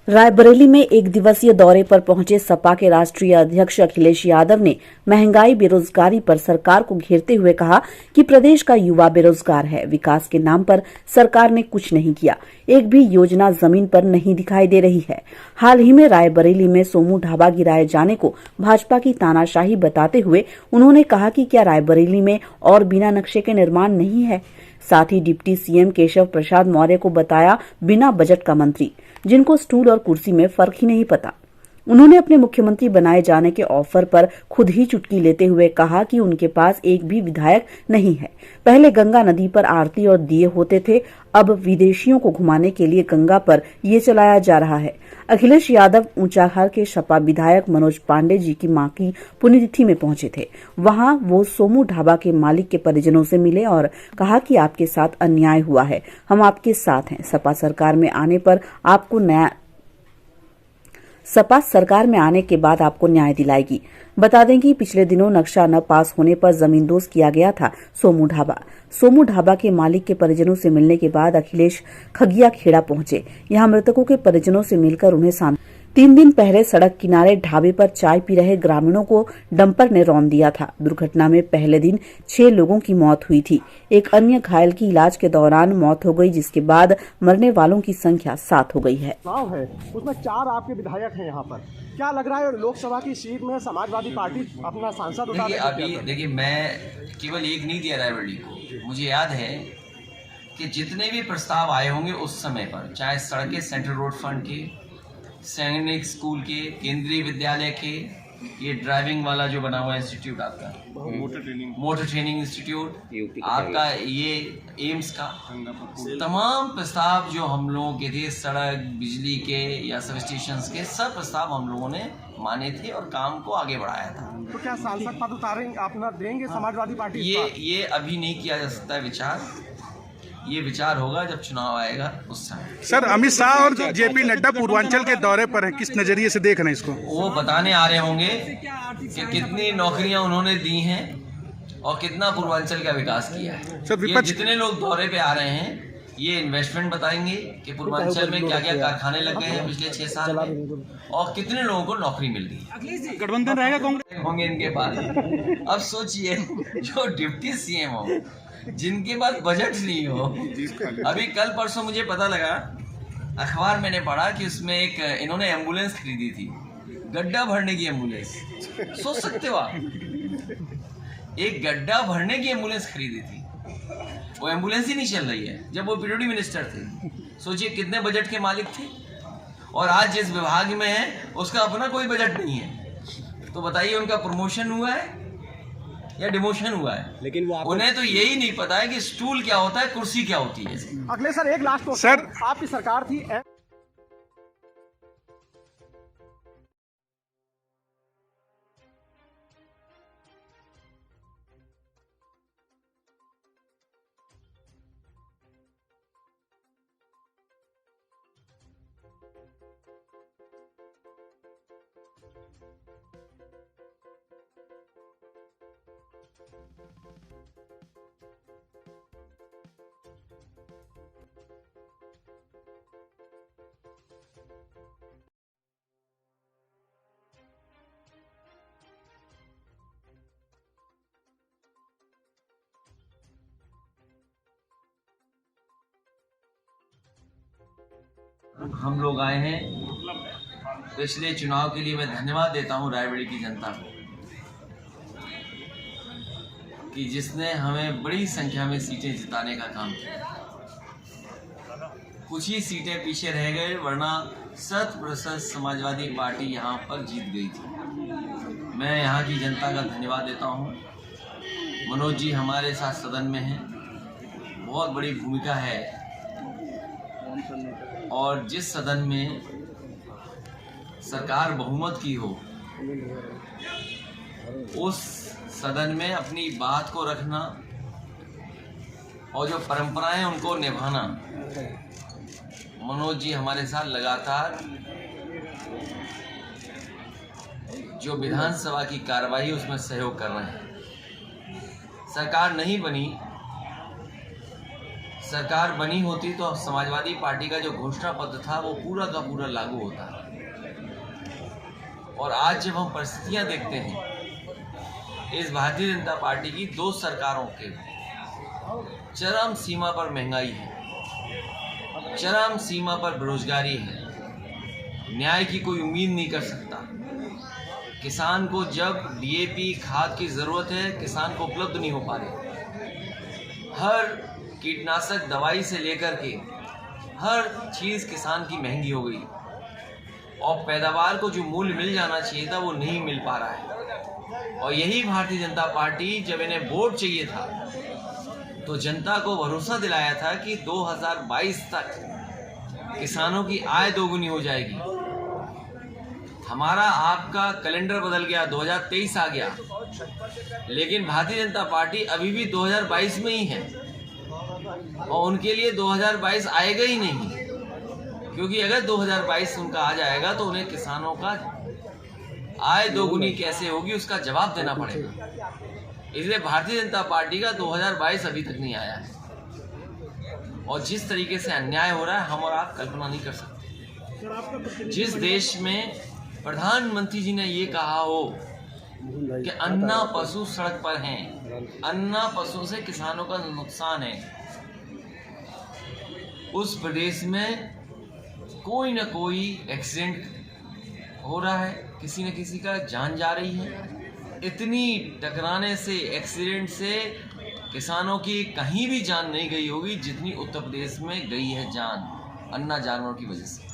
रायबरेली में एक दिवसीय दौरे पर पहुंचे सपा के राष्ट्रीय अध्यक्ष अखिलेश यादव ने महंगाई बेरोजगारी पर सरकार को घेरते हुए कहा कि प्रदेश का युवा बेरोजगार है। विकास के नाम पर सरकार ने कुछ नहीं किया, एक भी योजना जमीन पर नहीं दिखाई दे रही है। हाल ही में रायबरेली में सोमू ढाबा गिराए जाने को भाजपा की तानाशाही बताते हुए उन्होंने कहा कि क्या रायबरेली में और बिना नक्शे के निर्माण नहीं है। साथ ही डिप्टी सीएम केशव प्रसाद मौर्य को बताया बिना बजट का मंत्री, जिनको स्टूल और कुर्सी में फर्क ही नहीं पता। उन्होंने अपने मुख्यमंत्री बनाए जाने के ऑफर पर खुद ही चुटकी लेते हुए कहा कि उनके पास एक भी विधायक नहीं है। पहले गंगा नदी पर आरती और दिए होते थे, अब विदेशियों को घुमाने के लिए गंगा पर ये चलाया जा रहा है। अखिलेश यादव ऊंचाहार के सपा विधायक मनोज पांडे जी की मां की पुण्यतिथि में पहुंचे थे। वहां वो सोमू ढाबा के मालिक के परिजनों से मिले और कहा कि आपके साथ अन्याय हुआ है, हम आपके साथ हैं। सपा सरकार में आने के बाद आपको न्याय दिलाएगी। बता दें कि पिछले दिनों नक्शा न पास होने पर जमींदोज किया गया था सोमू ढाबा के मालिक के परिजनों से मिलने के बाद अखिलेश खगिया खेड़ा पहुंचे। यहां मृतकों के परिजनों से मिलकर उन्हें 3 दिन पहले सड़क किनारे ढाबे पर चाय पी रहे ग्रामीणों को डंपर ने रौंद दिया था। दुर्घटना में पहले दिन 6 लोगों की मौत हुई थी। एक अन्य घायल की इलाज के दौरान मौत हो गई, जिसके बाद मरने वालों की संख्या 7 हो गई है। उसमें 4 आपके विधायक हैं यहाँ पर। क्या लग रहा है लोकसभा की सीट में समाजवादी पार्टी अपना सांसद उतार? अभी देखिए, मैं केवल एक नहीं दिया रायबरेली को। मुझे याद है कि जितने भी प्रस्ताव आए होंगे उस समय पर, चाहे सड़कें सेंट्रल रोड फंड के, सैनिक स्कूल के, केंद्रीय विद्यालय के, ये ड्राइविंग वाला जो बना हुआ इंस्टीट्यूट आपका मोटर ट्रेनिंग इंस्टीट्यूट आपका, ये एम्स का, तमाम प्रस्ताव जो हम लोगों के थे, सड़क, बिजली के या सब स्टेशन के, सब प्रस्ताव हम लोगों ने माने थे और काम को आगे बढ़ाया था। तो क्या सांसद पद उतारेंगे, अपना देंगे समाजवादी पार्टी? ये अभी नहीं किया जा सकता विचार। ये विचार होगा जब चुनाव आएगा उस समय। सर, अमित शाह और जेपी नड्डा पूर्वांचल के दौरे पर हैं, किस नजरिए से देख रहे हैं इसको? वो बताने आ रहे होंगे कि कितनी नौकरियां उन्होंने दी हैं और कितना पूर्वांचल का विकास किया है। सर, ये जितने लोग दौरे पे आ रहे हैं, ये इन्वेस्टमेंट बताएंगे कि पूर्वांचल में क्या क्या कारखाने लग गए हैं पिछले 6 साल में और कितने लोगों को नौकरी मिल गई। गठबंधन रहेगा कांग्रेस होंगे इनके पास। अब सोचिए, जो डिप्टी सीएम हो, जिनके पास बजट नहीं हो। अभी कल परसों मुझे पता लगा, अखबार मैंने पढ़ा कि उसमें इन्होंने एम्बुलेंस खरीदी थी, गड्ढा भरने की एम्बुलेंस। सोच सकते हो आप, एक गड्ढा भरने की एम्बुलेंस खरीदी थी। वो एम्बुलेंस ही नहीं चल रही है जब वो पीडब्ल्यूडी मिनिस्टर थे। सोचिए कितने बजट के मालिक थे। और आज जिस विभाग में है उसका अपना कोई बजट नहीं है। तो बताइए, उनका प्रमोशन हुआ है या डिमोशन हुआ है? लेकिन उन्हें तो यही नहीं पता है कि स्टूल क्या होता है, कुर्सी क्या होती है। अगले सर, एक लास्ट सर, आपकी सरकार थी, हम लोग आए हैं पिछले चुनाव के लिए। मैं धन्यवाद देता हूं रायबरेली की जनता को कि जिसने हमें बड़ी संख्या में सीटें जिताने का काम किया। कुछ ही सीटें पीछे रह गए, वरना 100% समाजवादी पार्टी यहाँ पर जीत गई थी। मैं यहाँ की जनता का धन्यवाद देता हूँ। मनोज जी हमारे साथ सदन में हैं, बहुत बड़ी भूमिका है। और जिस सदन में सरकार बहुमत की हो, उस सदन में अपनी बात को रखना और जो परंपराएं उनको निभाना, मनोज जी हमारे साथ लगातार जो विधानसभा की कार्रवाई उसमें सहयोग कर रहे हैं। सरकार नहीं बनी, सरकार बनी होती तो समाजवादी पार्टी का जो घोषणा पत्र था वो पूरा का पूरा लागू होता। और आज जब हम परिस्थितियां देखते हैं, इस भारतीय जनता पार्टी की 2 सरकारों के चरम सीमा पर महंगाई है, चरम सीमा पर बेरोजगारी है, न्याय की कोई उम्मीद नहीं कर सकता। किसान को जब डीएपी खाद की ज़रूरत है, किसान को उपलब्ध नहीं हो पा रही। हर कीटनाशक दवाई से लेकर के हर चीज़ किसान की महंगी हो गई और पैदावार को जो मूल्य मिल जाना चाहिए था वो नहीं मिल पा रहा है। और यही भारतीय जनता पार्टी जब इन्हें वोट चाहिए था तो जनता को भरोसा दिलाया था कि 2022 तक किसानों की आय दोगुनी हो जाएगी। हमारा आपका कैलेंडर बदल गया, 2023 आ गया, लेकिन भारतीय जनता पार्टी अभी भी 2022 में ही है और उनके लिए 2022 आएगा ही नहीं, क्योंकि अगर 2022 उनका आ जाएगा तो उन्हें किसानों का आय दोगुनी कैसे होगी उसका जवाब देना पड़ेगा। इसलिए भारतीय जनता पार्टी का 2022 अभी तक नहीं आया है और जिस तरीके से अन्याय हो रहा है हम और आप कल्पना नहीं कर सकते। जिस देश में प्रधानमंत्री जी ने ये कहा हो कि अन्ना पशु सड़क पर हैं, अन्ना पशु से किसानों का नुकसान है, उस प्रदेश में कोई न कोई एक्सीडेंट हो रहा है, किसी न किसी का जान जा रही है। इतनी टकराने से, एक्सीडेंट से किसानों की कहीं भी जान नहीं गई होगी जितनी उत्तर प्रदेश में गई है जान अन्ना जानवरों की वजह से।